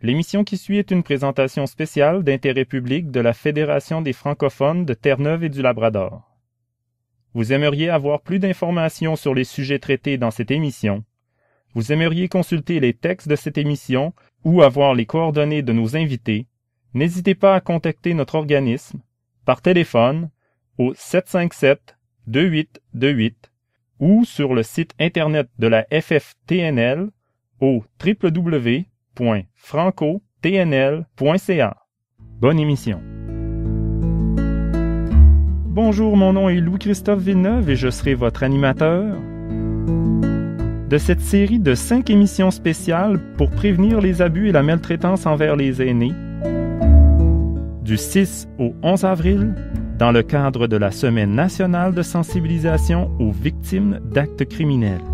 L'émission qui suit est une présentation spéciale d'intérêt public de la Fédération des francophones de Terre-Neuve et du Labrador. Vous aimeriez avoir plus d'informations sur les sujets traités dans cette émission. Vous aimeriez consulter les textes de cette émission ou avoir les coordonnées de nos invités. N'hésitez pas à contacter notre organisme par téléphone au 757-2828 ou sur le site Internet de la FFTNL au www.francotnl.ca. Bonne émission. Bonjour, mon nom est Louis-Christophe Villeneuve et je serai votre animateur de cette série de 5 émissions spéciales pour prévenir les abus et la maltraitance envers les aînés du 6 au 11 avril dans le cadre de la Semaine nationale de sensibilisation aux victimes d'actes criminels.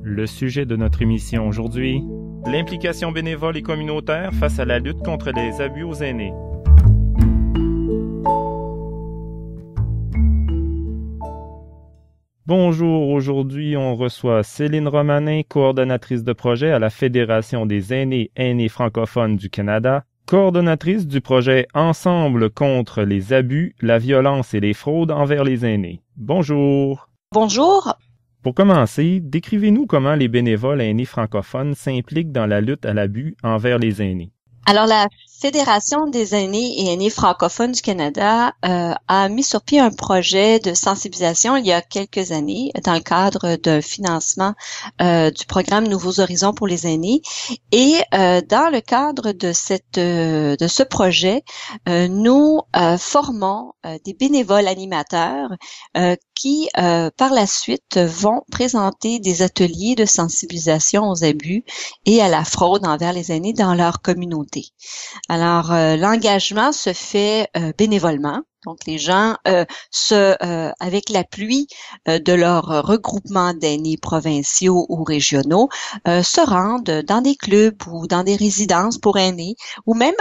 Le sujet de notre émission aujourd'hui, l'implication bénévole et communautaire face à la lutte contre les abus aux aînés. Bonjour, aujourd'hui on reçoit Céline Romanin, coordonnatrice de projet à la Fédération des aînés francophones du Canada, coordonnatrice du projet Ensemble contre les abus, la violence et les fraudes envers les aînés. Bonjour. Bonjour. Pour commencer, décrivez-nous comment les bénévoles aînés francophones s'impliquent dans la lutte à l'abus envers les aînés. Alors, la Fédération des aînés et aînées francophones du Canada a mis sur pied un projet de sensibilisation il y a quelques années dans le cadre d'un financement du programme Nouveaux Horizons pour les aînés. Et dans le cadre de ce projet, nous formons des bénévoles animateurs qui, par la suite, vont présenter des ateliers de sensibilisation aux abus et à la fraude envers les aînés dans leur communauté. Alors, l'engagement se fait bénévolement. Donc, les gens, avec l'appui de leur regroupement d'aînés provinciaux ou régionaux, se rendent dans des clubs ou dans des résidences pour aînés ou même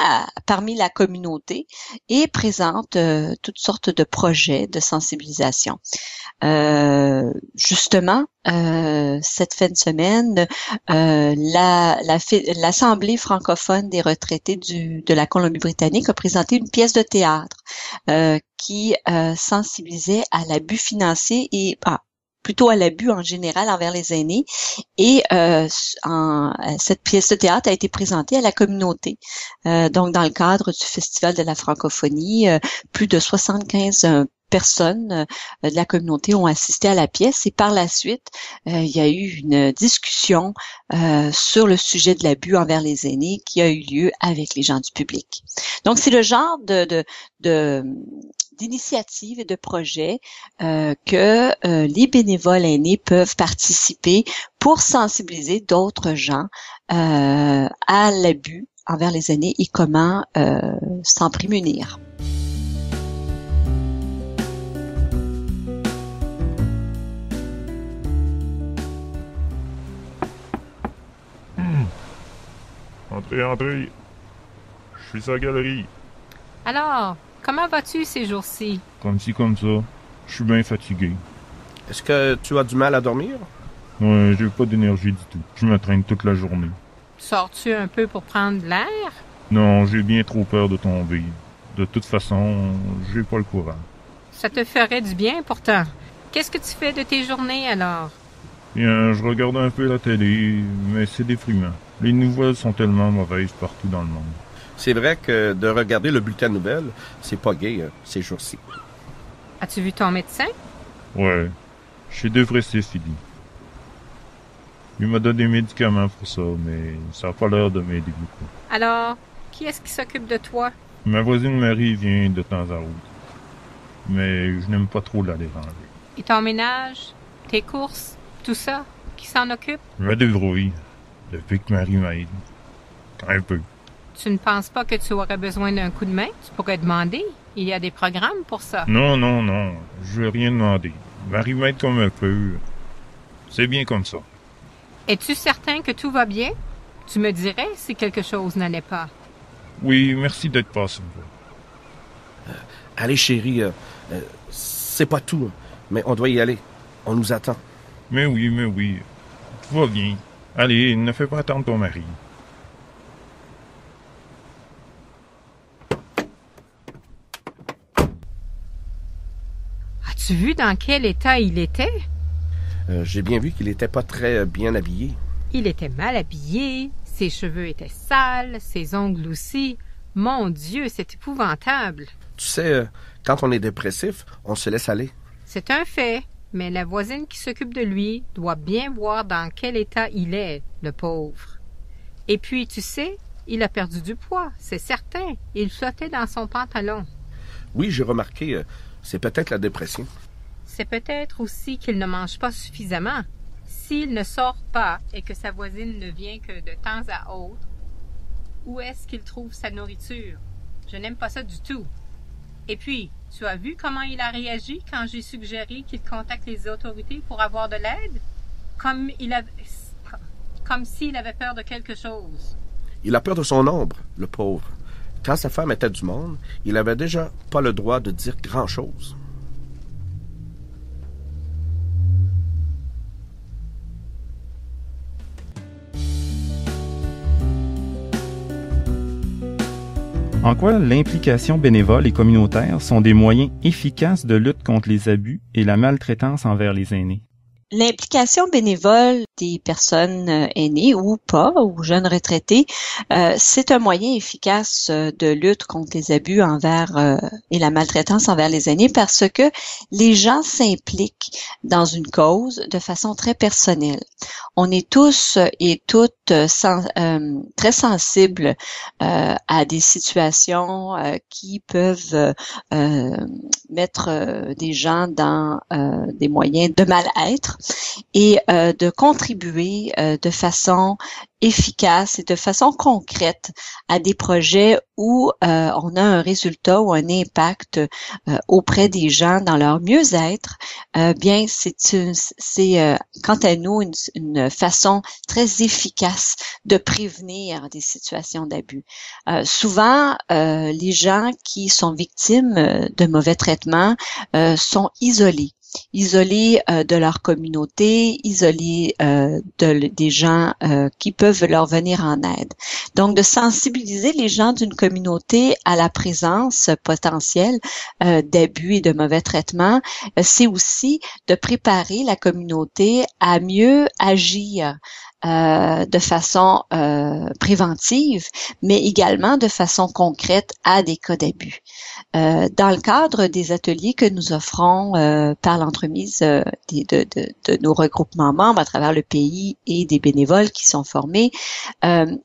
parmi la communauté et présentent toutes sortes de projets de sensibilisation. Justement, cette fin de semaine, l'Assemblée francophone des retraités de la Colombie-Britannique a présenté une pièce de théâtre qui sensibilisait à l'abus financier et plutôt à l'abus en général envers les aînés. Et cette pièce de théâtre a été présentée à la communauté. Donc, dans le cadre du Festival de la francophonie, plus de 75 personnes de la communauté ont assisté à la pièce et par la suite, il y a eu une discussion sur le sujet de l'abus envers les aînés qui a eu lieu avec les gens du public. Donc, c'est le genre d'initiatives et de projets que les bénévoles aînés peuvent participer pour sensibiliser d'autres gens à l'abus envers les aînés et comment s'en prémunir. Entrez. Je suis sa galerie. Alors, comment vas-tu ces jours-ci? Comme ci, comme ça. Je suis bien fatigué. Est-ce que tu as du mal à dormir? Ouais, j'ai pas d'énergie du tout. Je m'entraîne toute la journée. Sors-tu un peu pour prendre de l'air? Non, j'ai bien trop peur de tomber. De toute façon, j'ai pas le courage. Ça te ferait du bien pourtant. Qu'est-ce que tu fais de tes journées alors? Bien, je regarde un peu la télé, mais c'est déprimant. Les nouvelles sont tellement mauvaises partout dans le monde. C'est vrai que de regarder le bulletin de nouvelles, c'est pas gai ces jours-ci. As-tu vu ton médecin? Ouais, j'ai devrait fini. Il m'a donné des médicaments pour ça, mais ça n'a pas l'air de m'aider beaucoup. Alors, qui est-ce qui s'occupe de toi? Ma voisine Marie vient de temps à autre. Mais je n'aime pas trop la déranger. Et ton ménage, tes courses, tout ça, qui s'en occupe? Je me débrouille, depuis que Marie m'aide. Un peu. Tu ne penses pas que tu aurais besoin d'un coup de main? Tu pourrais demander. Il y a des programmes pour ça. Non. Je veux rien demander. Marie m'aide comme un peu. C'est bien comme ça. Es-tu certain que tout va bien? Tu me dirais si quelque chose n'allait pas. Oui, merci d'être passé. Allez, chérie, c'est pas tout, mais on doit y aller. On nous attend. Mais oui. Tout va bien. Allez, ne fais pas attendre ton mari. As-tu vu dans quel état il était? J'ai bien vu qu'il était pas très bien habillé. Il était mal habillé, ses cheveux étaient sales, ses ongles aussi. Mon Dieu, c'est épouvantable. Tu sais, quand on est dépressif, on se laisse aller. C'est un fait, mais la voisine qui s'occupe de lui doit bien voir dans quel état il est, le pauvre. Et puis, tu sais, il a perdu du poids, c'est certain. Il flottait dans son pantalon. Oui, j'ai remarqué, c'est peut-être la dépression. C'est peut-être aussi qu'il ne mange pas suffisamment. S'il ne sort pas et que sa voisine ne vient que de temps à autre, où est-ce qu'il trouve sa nourriture? Je n'aime pas ça du tout. Et puis, tu as vu comment il a réagi quand j'ai suggéré qu'il contacte les autorités pour avoir de l'aide? Comme s'il avait peur de quelque chose. Il a peur de son ombre, le pauvre. Quand sa femme était du monde, il avait déjà pas le droit de dire grand-chose. En quoi l'implication bénévole et communautaire sont des moyens efficaces de lutte contre les abus et la maltraitance envers les aînés? L'implication bénévole des personnes aînées ou pas, ou jeunes retraités, c'est un moyen efficace de lutte contre les abus envers et la maltraitance envers les aînés parce que les gens s'impliquent dans une cause de façon très personnelle. On est tous et toutes très sensibles à des situations qui peuvent mettre des gens dans des moyens de mal-être et de contribuer de façon efficace et de façon concrète à des projets où on a un résultat ou un impact auprès des gens dans leur mieux-être, bien c'est quant à nous une façon très efficace de prévenir des situations d'abus. Souvent, les gens qui sont victimes de mauvais traitements sont isolés de leur communauté, isolés des gens qui peuvent leur venir en aide. Donc, de sensibiliser les gens d'une communauté à la présence potentielle d'abus et de mauvais traitements, c'est aussi de préparer la communauté à mieux agir de façon préventive, mais également de façon concrète à des cas d'abus. Dans le cadre des ateliers que nous offrons par l'entremise de nos regroupements membres à travers le pays et des bénévoles qui sont formés,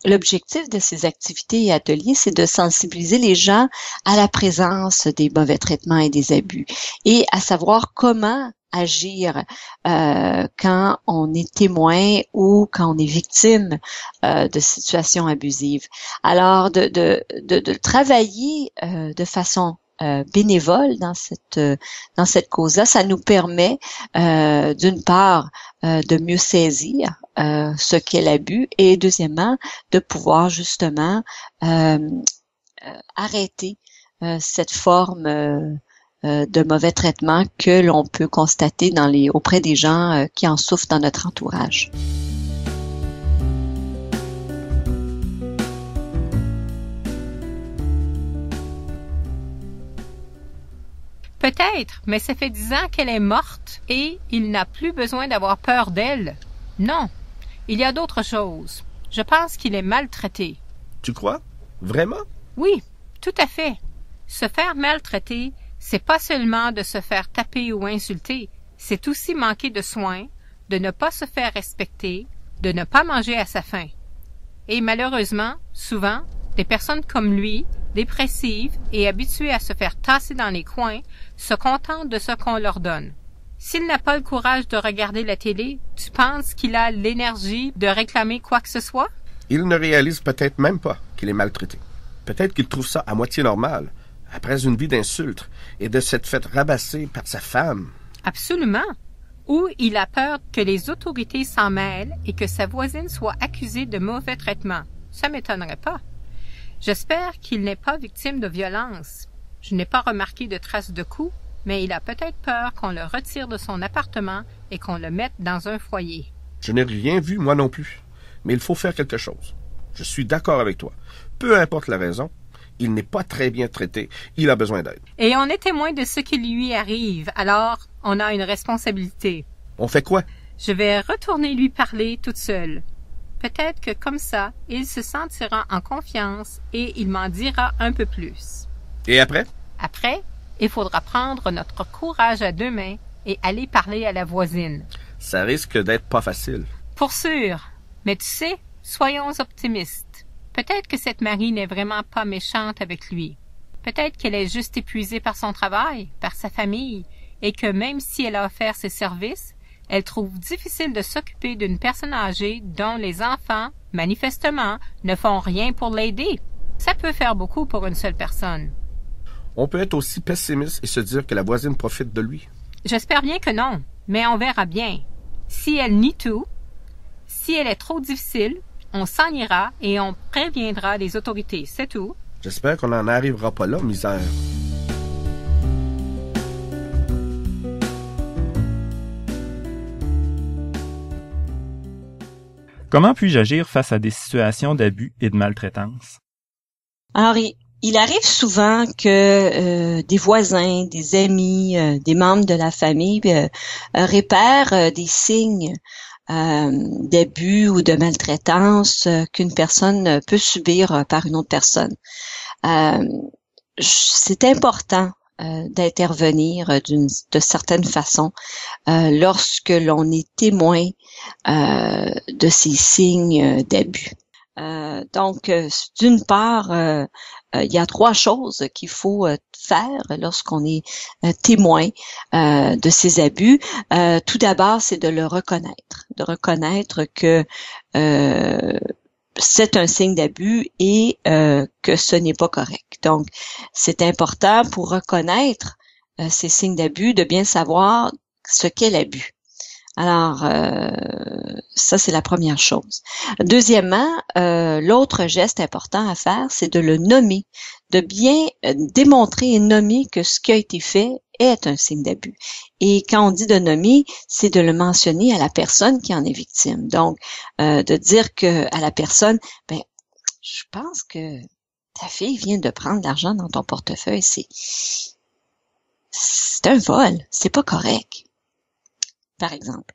l'objectif de ces activités et ateliers, c'est de sensibiliser les gens à la présence des mauvais traitements et des abus et à savoir comment agir quand on est témoin ou quand on est victime de situations abusives. Alors, de travailler de façon bénévole dans cette cause-là, ça nous permet d'une part de mieux saisir ce qu'est l'abus et deuxièmement de pouvoir justement arrêter cette forme de mauvais traitements que l'on peut constater auprès des gens qui en souffrent dans notre entourage. Peut-être, mais ça fait 10 ans qu'elle est morte et il n'a plus besoin d'avoir peur d'elle. Non, il y a d'autres choses. Je pense qu'il est maltraité. Tu crois? Vraiment? Oui, tout à fait. Se faire maltraiter, c'est pas seulement de se faire taper ou insulter, c'est aussi manquer de soins, de ne pas se faire respecter, de ne pas manger à sa faim. Et malheureusement, souvent, des personnes comme lui, dépressives et habituées à se faire tasser dans les coins, se contentent de ce qu'on leur donne. S'il n'a pas le courage de regarder la télé, tu penses qu'il a l'énergie de réclamer quoi que ce soit? Il ne réalise peut-être même pas qu'il est maltraité. Peut-être qu'il trouve ça à moitié normal, après une vie d'insultes et de s'être fait rabasser par sa femme. Absolument. Ou il a peur que les autorités s'en mêlent et que sa voisine soit accusée de mauvais traitement. Ça m'étonnerait pas. J'espère qu'il n'est pas victime de violence. Je n'ai pas remarqué de traces de coups, mais il a peut-être peur qu'on le retire de son appartement et qu'on le mette dans un foyer. Je n'ai rien vu, moi non plus. Mais il faut faire quelque chose. Je suis d'accord avec toi. Peu importe la raison, il n'est pas très bien traité. Il a besoin d'aide. Et on est témoin de ce qui lui arrive, alors on a une responsabilité. On fait quoi? Je vais retourner lui parler toute seule. Peut-être que comme ça, il se sentira en confiance et il m'en dira un peu plus. Et après? Après, il faudra prendre notre courage à deux mains et aller parler à la voisine. Ça risque d'être pas facile. Pour sûr. Mais tu sais, soyons optimistes. Peut-être que cette Marie n'est vraiment pas méchante avec lui. Peut-être qu'elle est juste épuisée par son travail, par sa famille, et que même si elle a offert ses services, elle trouve difficile de s'occuper d'une personne âgée dont les enfants, manifestement, ne font rien pour l'aider. Ça peut faire beaucoup pour une seule personne. On peut être aussi pessimiste et se dire que la voisine profite de lui. J'espère bien que non, mais on verra bien. Si elle nie tout, si elle est trop difficile, on s'en ira et on préviendra les autorités, c'est tout. J'espère qu'on n'en arrivera pas là, misère. Comment puis-je agir face à des situations d'abus et de maltraitance? Alors, il arrive souvent que des voisins, des amis, des membres de la famille repèrent des signes d'abus ou de maltraitance qu'une personne peut subir par une autre personne. C'est important d'intervenir de certaines façons lorsque l'on est témoin de ces signes d'abus. Donc, d'une part, il y a trois choses qu'il faut faire lorsqu'on est témoin de ces abus. Tout d'abord, c'est de le reconnaître que c'est un signe d'abus et que ce n'est pas correct. Donc, c'est important pour reconnaître ces signes d'abus de bien savoir ce qu'est l'abus. Alors, ça, c'est la première chose. Deuxièmement, l'autre geste important à faire, c'est de le nommer, de bien démontrer et nommer que ce qui a été fait est un signe d'abus. Et quand on dit de nommer, c'est de le mentionner à la personne qui en est victime. Donc, de dire que à la personne, ben, je pense que ta fille vient de prendre l'argent dans ton portefeuille, c'est un vol, c'est pas correct. Par exemple.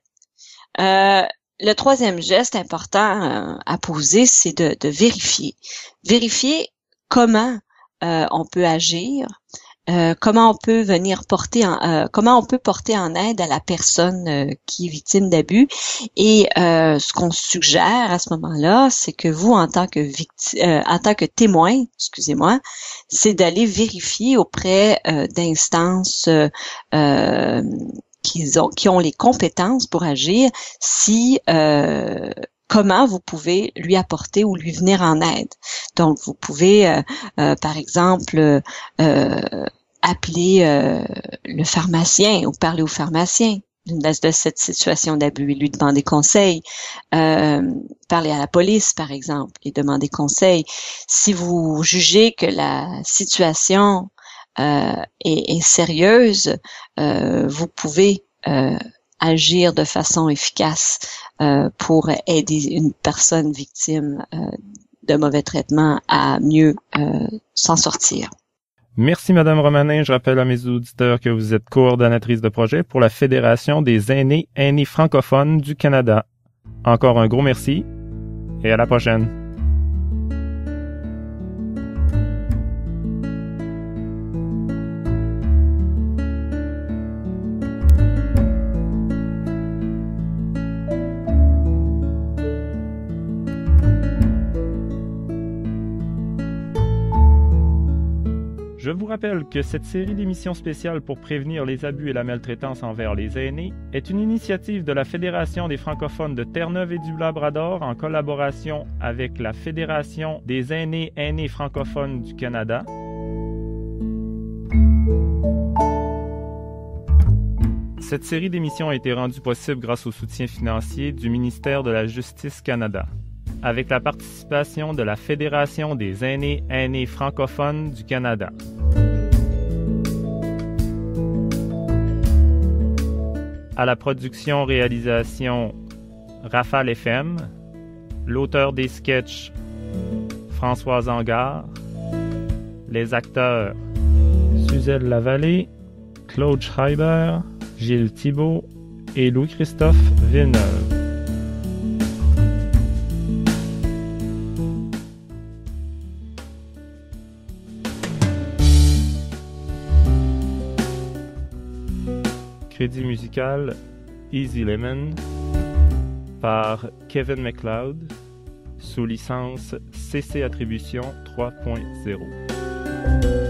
Le troisième geste important à poser, c'est de vérifier. Vérifier comment on peut agir, comment on peut venir comment on peut porter en aide à la personne qui est victime d'abus. Et ce qu'on suggère à ce moment-là, c'est que vous, en tant que témoin, c'est d'aller vérifier auprès d'instances qui ont les compétences pour agir, si comment vous pouvez lui apporter ou lui venir en aide. Donc, vous pouvez, par exemple, appeler le pharmacien ou parler au pharmacien de cette situation d'abus et lui demander conseil. Parler à la police, par exemple, et demander conseil. Si vous jugez que la situation est sérieuse, vous pouvez agir de façon efficace pour aider une personne victime de mauvais traitements à mieux s'en sortir. Merci, Madame Romanin. Je rappelle à mes auditeurs que vous êtes coordonnatrice de projet pour la Fédération des aînés francophones du Canada. Encore un gros merci et à la prochaine. Je vous rappelle que cette série d'émissions spéciales pour prévenir les abus et la maltraitance envers les aînés est une initiative de la Fédération des francophones de Terre-Neuve et du Labrador en collaboration avec la Fédération des aînés francophones du Canada. Cette série d'émissions a été rendue possible grâce au soutien financier du ministère de la Justice Canada, avec la participation de la Fédération des aînés francophones du Canada. À la production-réalisation, Rafale FM. L'auteur des sketchs, Françoise Angard. Les acteurs, Suzelle Lavallée, Claude Schreiber, Gilles Thibault et Louis-Christophe Villeneuve. Crédit musical Easy Lemon par Kevin MacLeod sous licence CC Attribution 3.0.